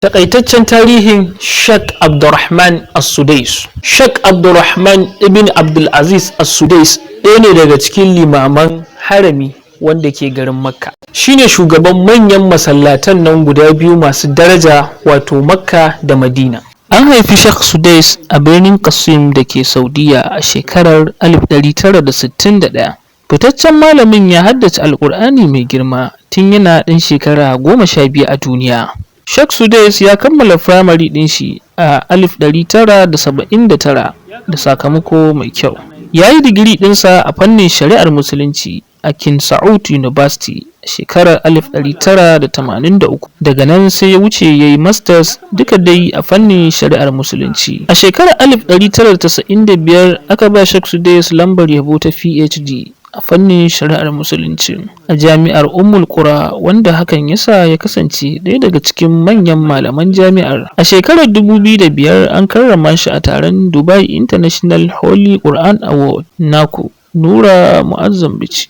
Takaitaccen tarihin Sheikh Abdulrahman As-Sudais. Sheikh Abdulrahman ibn Abdulaziz As-Sudais ɗaya ne daga cikin limaman harami wanda ke garin Makka. Shine shugaban manyan masallatan nan guda biyu masu daraja, wato Makka da Madina. An haifi Sheikh Sudais a birnin Qasim da ke Saudiya a shekarar 1961. Fitaccen malamin ya haddace Alƙur'ani mai girma tun yana ɗan shekara 12 a duniya. Sheikh Sudais ya kammala firamare ɗin shi a 1979 da sakamako mai kyau. Ya yi digiri ɗinsa a fannin shari'ar Musulunci a King Saud University a shekarar 1983. Daga nan sai ya wuce ya yi masters duka dai a fannin shari'ar Musulunci. A shekarar 1995 aka ba Sheikh Sudais lambar yabo ta PhD a fannin shari'ar Musulunci a jami'ar Ummul Qura, wanda hakan yasa ya kasance ɗaya daga cikin manyan malaman jami'ar. A shekarar 2005 an karrama shi a taron Dubai International Holy Quran Award. Naku Nura Mu'azzam Bichi.